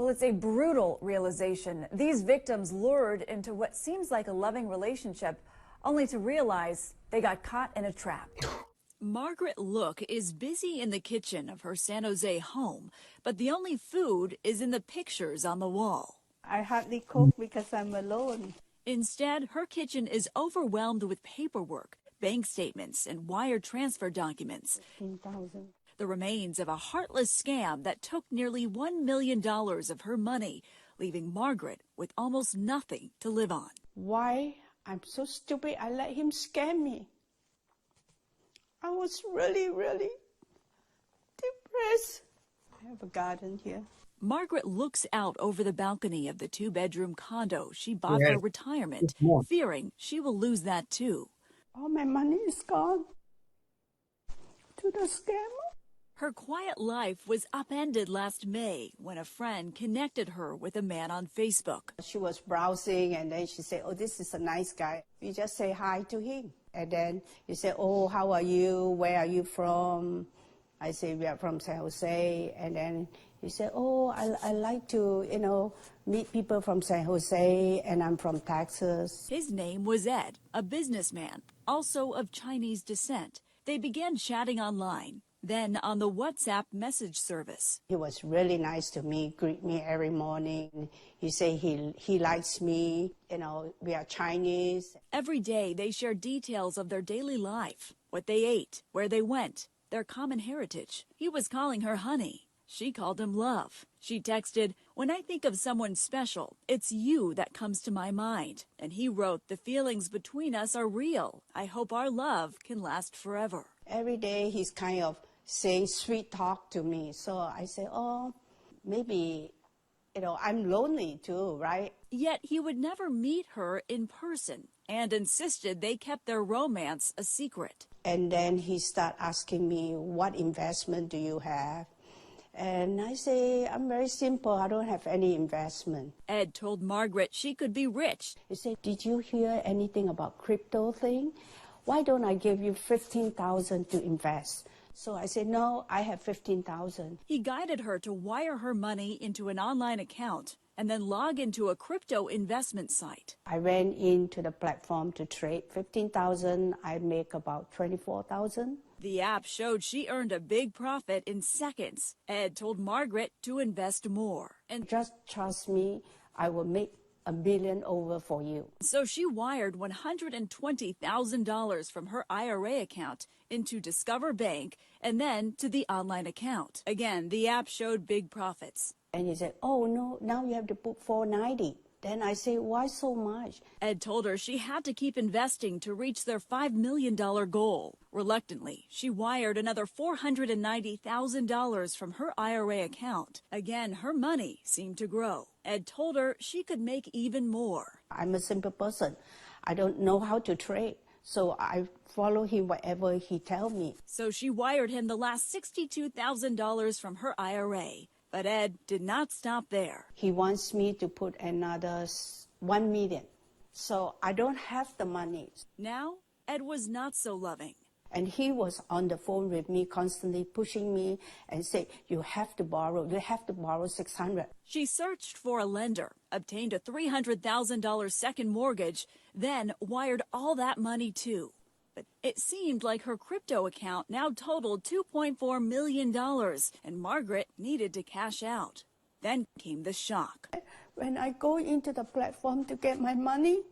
Well, it's a brutal realization. These victims lured into what seems like a loving relationship, only to realize they got caught in a trap. Margaret Look is busy in the kitchen of her San Jose home, but the only food is in the pictures on the wall. I hardly cook because I'm alone. Instead, her kitchen is overwhelmed with paperwork, bank statements, and wire transfer documents. 15,000. The remains of a heartless scam that took nearly $1 million of her money, leaving Margaret with almost nothing to live on. Why? I'm so stupid. I let him scam me. I was really, really depressed. I have a garden here. Margaret looks out over the balcony of the two-bedroom condo she bought for retirement, fearing she will lose that too. All my money is gone to the scammer. Her quiet life was upended last May when a friend connected her with a man on Facebook. She was browsing and then she said, oh, this is a nice guy. You just say hi to him. And then you say, oh, how are you? Where are you from? I say, we are from San Jose. And then he said, oh, I like to, meet people from San Jose, and I'm from Texas. His name was Ed, a businessman, also of Chinese descent. They began chatting online, then on the WhatsApp message service. He was really nice to me, greet me every morning. He said he likes me, we are Chinese. Every day they shared details of their daily life, what they ate, where they went, their common heritage. He was calling her honey. She called him love. She texted, when I think of someone special, it's you that comes to my mind. And he wrote, the feelings between us are real. I hope our love can last forever. Every day he's kind of saying sweet talk to me. So I say, oh, maybe, I'm lonely too, right? Yet he would never meet her in person and insisted they kept their romance a secret. And then he started asking me, what investment do you have? And I say, I'm very simple. I don't have any investment. Ed told Margaret she could be rich. He said, did you hear anything about crypto thing? Why don't I give you 15,000 to invest? So I said, no, I have 15,000. He guided her to wire her money into an online account and then log into a crypto investment site. I went into the platform to trade 15,000. I make about 24,000. The app showed she earned a big profit in seconds. Ed told Margaret to invest more. And just trust me, I will make $1 million over for you. So she wired $120,000 from her IRA account into Discover Bank and then to the online account. Again, the app showed big profits. And he said, oh, no, now you have to put $490. Then I say, why so much? Ed told her she had to keep investing to reach their $5 million goal. Reluctantly, she wired another $490,000 from her IRA account. Again, her money seemed to grow. Ed told her she could make even more. I'm a simple person. I don't know how to trade. So I follow him whatever he tells me. So she wired him the last $62,000 from her IRA. But Ed did not stop there. He wants me to put another $1 million. So I don't have the money. Now, Ed was not so loving. And he was on the phone with me, constantly pushing me and said, you have to borrow $600. She searched for a lender, obtained a $300,000 second mortgage, then wired all that money too. But it seemed like her crypto account now totaled $2.4 million, and Margaret needed to cash out. Then came the shock. When I go into the platform to get my money,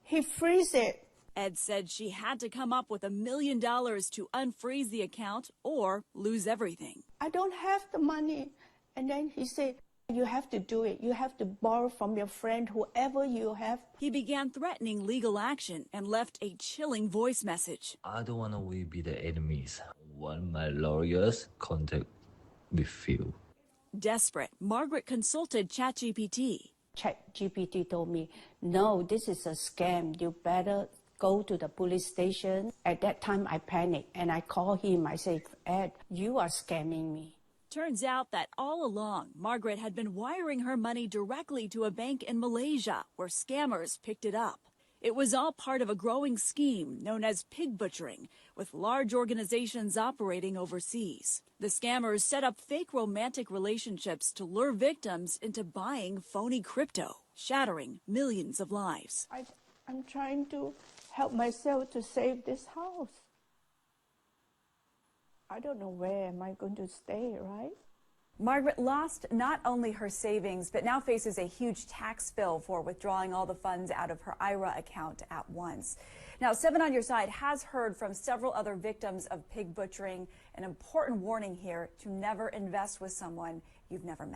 he freezes it. Ed said she had to come up with $1 million to unfreeze the account or lose everything. I don't have the money. And then he said, you have to do it. You have to borrow from your friend, whoever you have. He began threatening legal action and left a chilling voice message. I don't want we be the enemies. Want my lawyers contact with you. Desperate, Margaret consulted ChatGPT. ChatGPT told me, no, this is a scam. You better go to the police station. At that time, I panicked and I called him. I said, Ed, you are scamming me. Turns out that all along, Margaret had been wiring her money directly to a bank in Malaysia, where scammers picked it up. It was all part of a growing scheme known as pig butchering, with large organizations operating overseas. The scammers set up fake romantic relationships to lure victims into buying phony crypto, shattering millions of lives. I'm trying to help myself to save this house. I don't know where am I going to stay, right? Margaret lost not only her savings, but now faces a huge tax bill for withdrawing all the funds out of her IRA account at once. Now, 7 on Your Side has heard from several other victims of pig butchering. An important warning here: to never invest with someone you've never met.